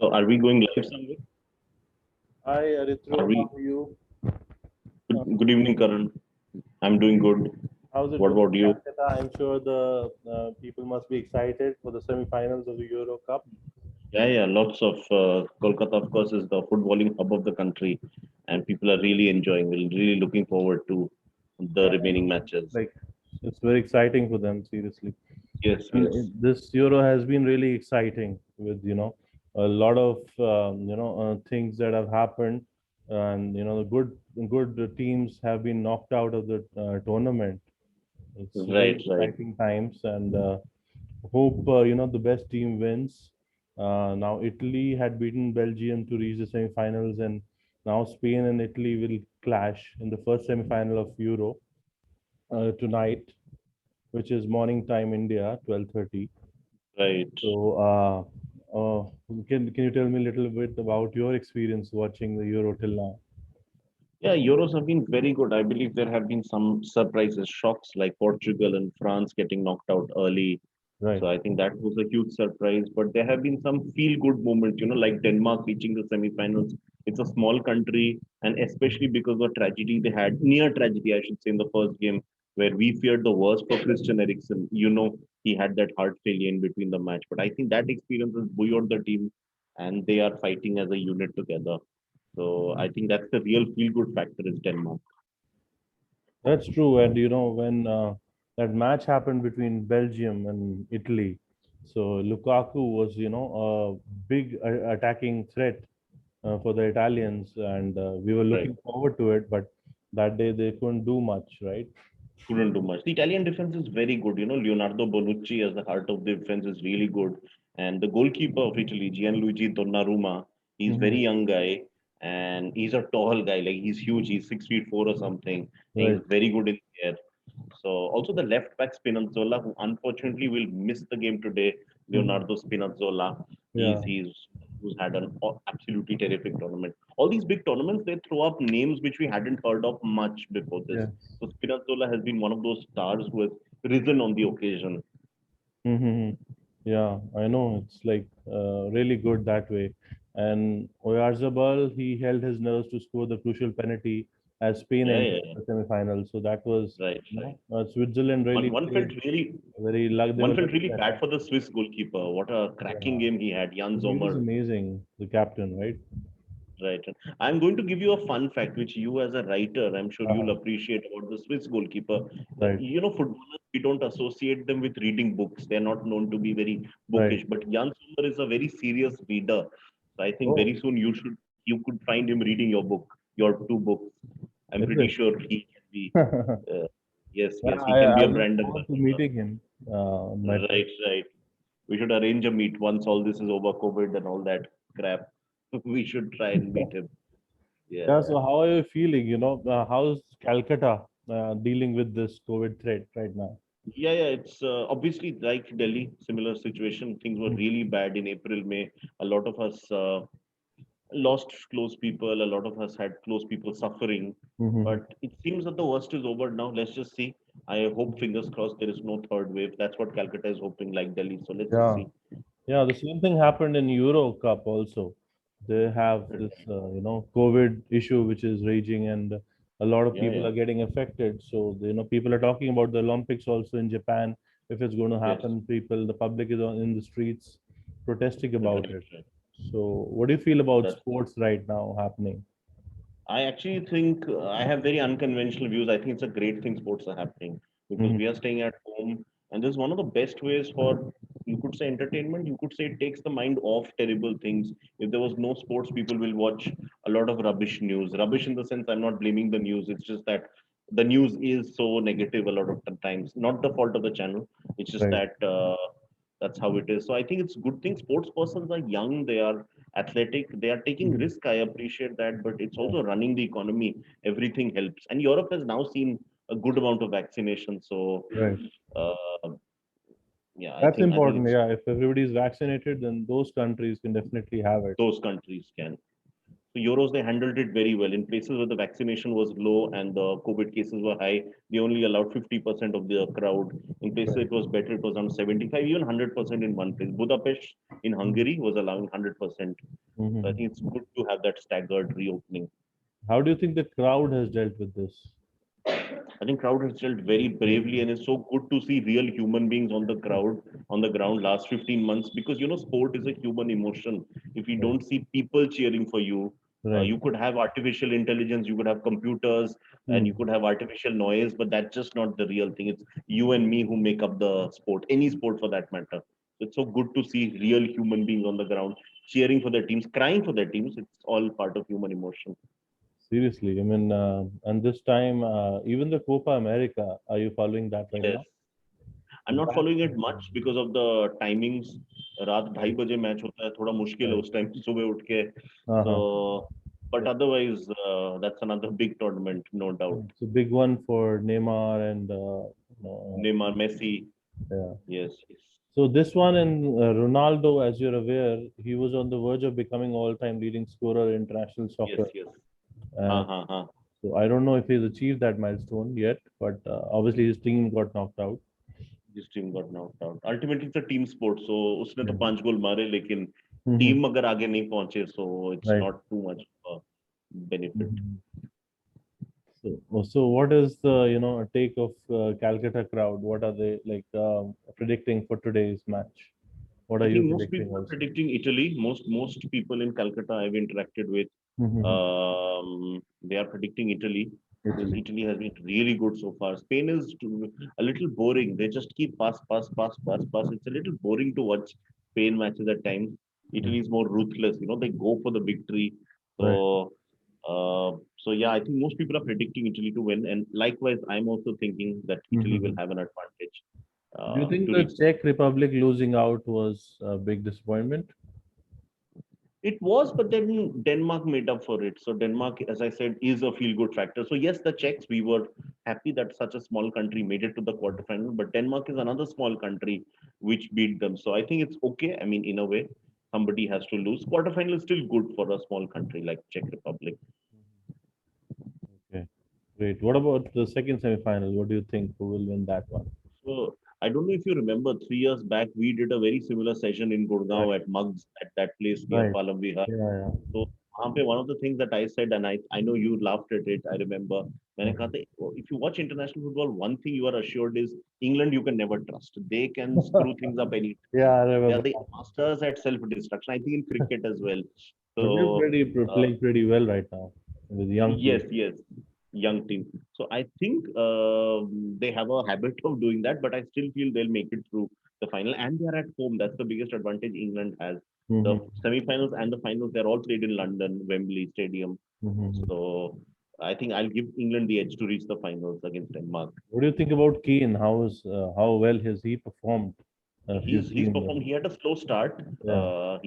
So are we going live somewhere? Hi, Are Aritro, how we? are you? Uh, Good evening, Karan. I'm doing good. how's it What going about in you? Calcutta? I'm sure the people must be excited for the semi-finals of the Euro Cup. Yeah. Lots of Kolkata, of course, is the footballing hub of the country, and people are really enjoying. We're really looking forward to the Yeah, remaining matches. like it's very exciting for them, seriously. Yes, And yes. this Euro has been really exciting with a lot of things that have happened, and the good teams have been knocked out of the tournament. It's very Right, right. exciting times, and hope the best team wins. Now Italy had beaten Belgium to reach the semi-finals, and now Spain and Italy will clash in the first semi-final of Euro tonight, which is morning time India, 12:30. Right. So, can you tell me a little bit about your experience watching the Euro till now? Yeah, Euros have been very good. I believe there have been some surprises, shocks like Portugal and France getting knocked out early. Right. So I think that was a huge surprise. But there have been some feel-good moments, like Denmark reaching the semi-finals. It's a small country, and especially because of tragedy they had, near tragedy, I should say, in the first game, where we feared the worst for Christian Eriksen. He had that heart failure in between the match. But I think that experience has buoyed the team, and they are fighting as a unit together. So I think that's the real feel-good factor is Denmark. That's true. And when that match happened between Belgium and Italy, so Lukaku was a big attacking threat for the Italians, and we were Right. looking forward to it. But that day they couldn't do much, right? Couldn't do much. The Italian defense is very good. Leonardo Bonucci as the heart of the defense is really good. And the goalkeeper of Italy, Gianluigi Donnarumma, he's very Mhm. young guy and he's a tall guy. Like he's huge. He's 6 feet 4 or something. And he's Right. very good in the air. So also the left back Spinazzola, who unfortunately will miss the game today, Mhm. Leonardo Spinazzola. Yeah. He's who's had an absolutely terrific tournament. All these big tournaments, they throw up names which we hadn't heard of much before this. Yes. So Spinazzola has been one of those stars who has risen on the occasion. Hmm. Yeah, I know. It's like really good that way. And Oyarzabal, he held his nerves to score the crucial penalty as Spain entered Yeah. the semi-final. So that was, Right, right. Switzerland One really one felt played really very luck. They one were felt lucky really that bad time. for the Swiss goalkeeper. What a cracking Yeah, game he had, Jan he was Sommer. amazing, the captain, right? Right. I'm going to give you a fun fact, which you, as a writer, I'm sure you'll Uh, appreciate about the Swiss goalkeeper. right, Footballers, we don't associate them with reading books. They're not known to be very right. bookish, but Jan Sommer is a very serious reader. So I think Oh, very soon you could find him reading your two books. I'm is pretty it? sure he can be. Uh, yes, Yeah, he can be I a look brand forward to ambassador. meeting him. My Right, right. We should arrange a meet once all this is over, COVID and all that crap. We should try and meet him. Yeah, Yeah. so how are you feeling? How's Calcutta dealing with this COVID threat right now? Yeah. It's obviously like Delhi, similar situation. Things were really bad in April, May. A lot of us lost close people. A lot of us had close people suffering. Mm-hmm. But it seems that the worst is over now. Let's just see. I hope, fingers crossed, there is no third wave. That's what Calcutta is hoping, like Delhi. So let's just Yeah, see. yeah. The same thing happened in Euro Cup also. They have this, COVID issue which is raging, and a lot of people Yeah. are getting affected. So, people are talking about the Olympics also in Japan. If it's going to Yes. happen, the public is in the streets protesting about Right. it. Right. So, what do you feel about That's sports right now happening? I actually think I have very unconventional views. I think it's a great thing sports are happening because Hmm. we are staying at home, and this is one of the best ways for, you could say, entertainment. You could say it takes the mind off terrible things. If there was no sports, people will watch a lot of rubbish news. Rubbish in the sense, I'm not blaming the news. It's just that the news is so negative a lot of the times. Not the fault of the channel. It's just Right. that that's how it is. So I think it's good thing. Sports persons are young. They are athletic, they are taking Mhm. risk. I appreciate that, but it's Yeah. also running the economy. Everything helps, and Europe has now seen a good amount of vaccination. So Right. uh, yeah, That's I think important. it's Yeah. If everybody is vaccinated, then those countries can definitely have it. those countries can. So Euros, they handled it very well. In places where the vaccination was low and the COVID cases were high, they only allowed 50% of the crowd. In places Right. it was better, it was around 75, even 100% in one place. Budapest, in Hungary was allowing 100%. So I Mhm. think it's good to have that staggered reopening. How do you think the crowd has dealt with this? I think crowd has dealt very bravely, and it's so good to see real human beings on the crowd on the ground last 15 months, because sport is a human emotion. If you Right. don't see people cheering for you, Right. you could have artificial intelligence, you could have computers, and you Hmm. could have artificial noise, but that's just not the real thing. It's you and me who make up the sport, any sport for that matter. It's so good to see real human beings on the ground cheering for their teams, crying for their teams. It's all part of human emotion. Seriously, I mean, and this time, even the Copa America, are you following that right Yes. now? I'm not That, following it much because of the timings. रात 2:30 match होता है, थोड़ा मुश्किल है right. उस time सुबह उठ के. So, Uh-huh. but otherwise, that's another big tournament, no doubt. It's a big one for Neymar and Neymar, Messi, yeah. yes, yes, So this one and Ronaldo, as you're aware, he was on the verge of becoming all-time leading scorer in international yes, soccer. yes. And हाँ. so I don't know if he's achieved that milestone yet, but obviously his team got knocked out. This team got knocked out. Ultimately, it's a team sport. So उसने तो Mhm. 5 गोल मारे, लेकिन Mhm. Team अगर आगे नहीं पहुंचे, so it's Right. not too much benefit. Mhm. So what is the take of Calcutta crowd? What are they like predicting for today's match? What I are you think most predicting people are also? predicting Italy. Most people in Calcutta I've interacted with, Mhm. they are predicting Italy, because Italy. Italy has been really good so far. Spain is a little boring. They just keep pass. It's a little boring to watch Spain matches at times. Mhm. Italy is more ruthless. They go for the victory. Right. So yeah, I think most people are predicting Italy to win, and likewise, I'm also thinking that Italy will Mhm. have an advantage Do you think to the reach. Czech Republic losing out was a big disappointment? It was, but then Denmark made up for it. So Denmark, as I said, is a feel-good factor. So yes, the Czechs, we were happy that such a small country made it to the quarterfinal, but Denmark is another small country which beat them. So I think it's okay. I mean, in a way, somebody has to lose. Quarterfinal is still good for a small country like Czech Republic. Okay, great. What about the second semi-final? What do you think? Who will win that one? So I don't know if you remember, 3 years back, we did a very similar session in Right. Gurgaon at Mugs at that place near Right. Palam Vihar. Yeah, yeah. So वहाँ पे one of the things that I said, and I know you laughed at it, I remember, मैंने कहा Mhm. था, if you watch international football, one thing you are assured is England you can never trust. They can screw things up any Yeah, I They are remember. the masters at self-destruction. I think in cricket as well. But we're So playing pretty well right now with young yes, players. yes, young team. So I think they have a habit of doing that, but I still feel they'll make it through the final, and they are at home. That's the biggest advantage England has. The Mhm. semi-finals and the finals, they're all played in London, Wembley Stadium. Mhm. So I think I'll give England the edge to reach the finals against Denmark. What do you think about Kane? How well has he performed? If you've He's seen performed. them, He had a slow start. yeah,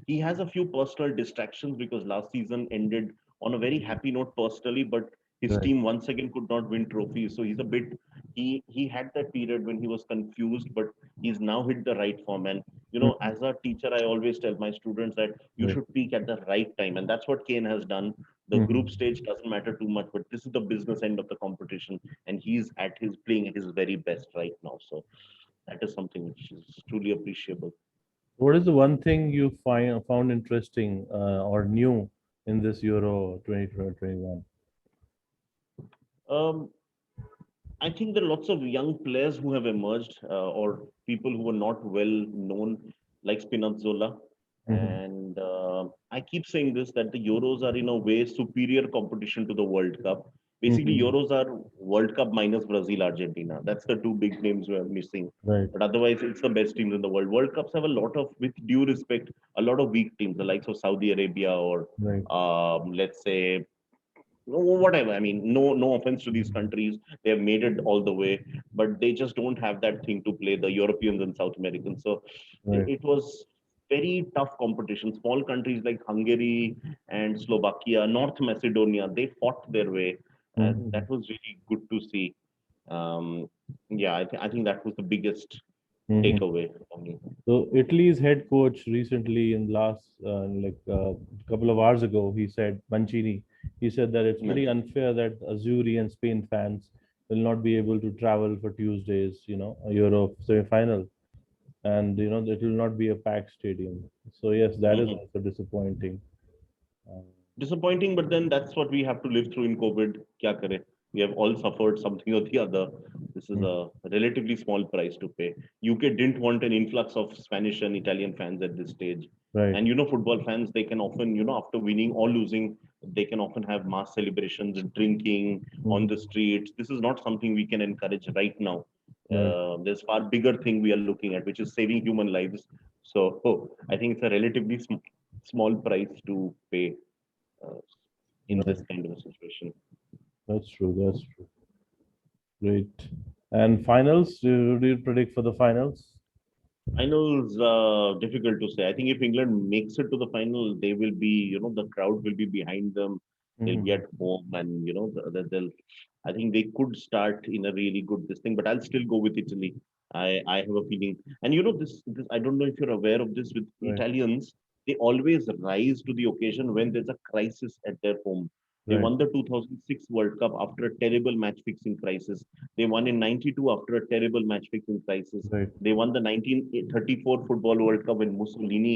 He has a few personal distractions because last season ended on a very happy note personally, but his right. team once again could not win trophies. So he's a bit he had that period when he was confused, but he's now hit the right form. And Mhm. as a teacher, I always tell my students that you Right. should peak at the right time, and that's what Kane has done. The group Mhm. stage doesn't matter too much, but this is the business end of the competition, and he's at his playing at his very best right now. So that is something which is truly appreciable. What is the one thing you found interesting or new in this Euro 2021? Um, I think there are lots of young players who have emerged, or people who were not well known, like Spinazzola. Mhm. And I keep saying this, that the Euros are in a way superior competition to the World Cup. Basically, Mhm. Euros are World Cup minus Brazil, Argentina. That's the two big names we are missing. Right. But otherwise, it's the best teams in the world. World Cups have a lot of, with due respect, a lot of weak teams, the likes of Saudi Arabia or Right. let's say whatever. I mean, no offense to these countries, they have made it all the way, but they just don't have that thing to play the Europeans and South Americans. So Right. it was very tough competition. Small countries like Hungary and Slovakia, North Macedonia, they fought their way, and Mhm. that was really good to see. um, yeah, I think that was the biggest Mhm. takeaway for me. So Italy's head coach recently, in last couple of hours ago, he said Mancini. He said that it's pretty unfair that Azzurri and Spain fans will not be able to travel for Tuesdays, a Euro semi-final. and it will not be a packed stadium. So yes, that is Mhm. also disappointing. Uh, Disappointing, but then that's what we have to live through in COVID. Kya kare? We have all suffered something or the other. This is mm, a relatively small price to pay. UK didn't want an influx of Spanish and Italian fans at this stage. right. And football fans, they can often, after winning or losing, they can often have mass celebrations and drinking on Mhm. the streets. This is not something we can encourage right now. Right. There's far bigger thing we are looking at, which is saving human lives. So I think it's a relatively small price to pay uh, in Right. this kind of a situation. That's true. That's true. Great. And finals, do you predict for the finals? Finals difficult to say. I think if England makes it to the final, they will be, the crowd will be behind them. They'll be Mhm. at home, and they'll. I think they could start in a really good this thing, but I'll still go with Italy. I have a feeling, and this I don't know if you're aware of this with Right. Italians. They always rise to the occasion when there's a crisis at their home. They Right. won the 2006 World Cup after a terrible match fixing crisis. They won in '92 after a terrible match fixing crisis. Right. They won the 1934 Football World Cup when Mussolini,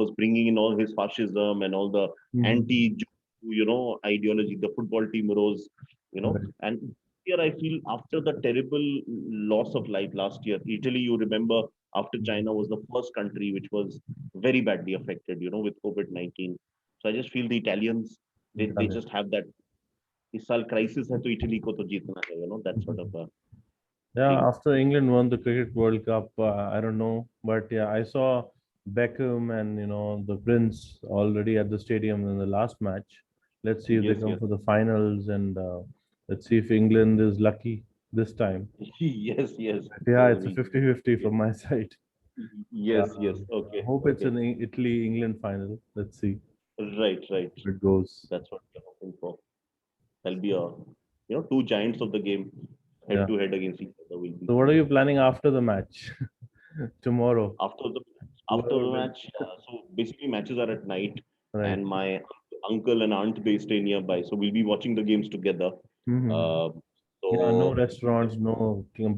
was bringing in all his fascism and all the Mhm. anti-Jew, ideology. The football team rose, Right. and here I feel after the terrible loss of life last year, Italy, you remember, after China was the first country which was very badly affected, with COVID-19. So I just feel the Italians, they Italian. just have that. इस साल crisis है तो Italy को तो जीतना है, that sort of Mhm. a Yeah, thing. after England won the Cricket World Cup, I don't know, but yeah, I saw Beckham and the Prince already at the stadium in the last match. Let's see if they Yes, come yes. for the finals, and let's see if England is lucky this time. Yes, yes. Yeah, So it's a we, 50-50 yes, from my side. yes, yes. I Okay, hope it's okay. an Italy-England final. Let's see Right, right. how it goes. That's what we're hoping for. There'll be two giants of the game head Yeah. to head against each other will be So what are seen. you planning after the match tomorrow? After the after Whoever the wins. match, so basically matches are at night, Right. and my uncle and aunt they stay nearby, so we'll be watching the games together. Hmm. Uh, Yeah, no so restaurants, no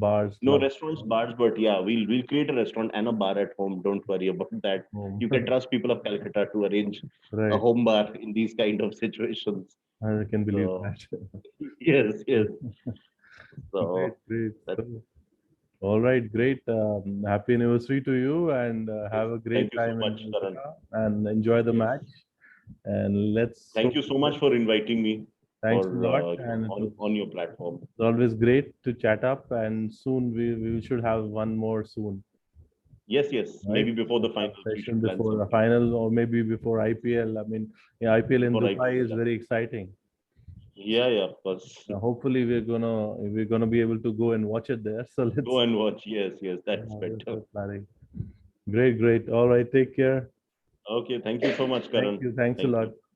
bars, no clubs. restaurants, bars, but yeah, we'll create a restaurant and a bar at home. Don't worry about that. Home. You can trust people of Calcutta to arrange a Right. home bar in these kind of situations. I can believe So that. yes, yes. Great, So great. that So, all right, great. Happy anniversary to you, and yes. have a Thank great you so time in much, Karan. Calcutta, and enjoy the Yes. match. And let's Thank hope you for so the much best. for inviting me Thanks a for lot, and it was on your platform. always great to chat up. And soon we should have one more soon, Yes, yes. right? Maybe before the We'll have finals, a we session should plan before the something final, or maybe before IPL. I mean, yeah, IPL in before Dubai is IPL. very exciting. Yeah, yeah, of course. Hopefully, we're gonna be able to go and watch it there. So Go let's and watch. Yes, yes. That's that's better. the planning. Great, great. All right, take care. Okay. Thank you so much, Thank Karan. you. Thanks a Thank lot. you.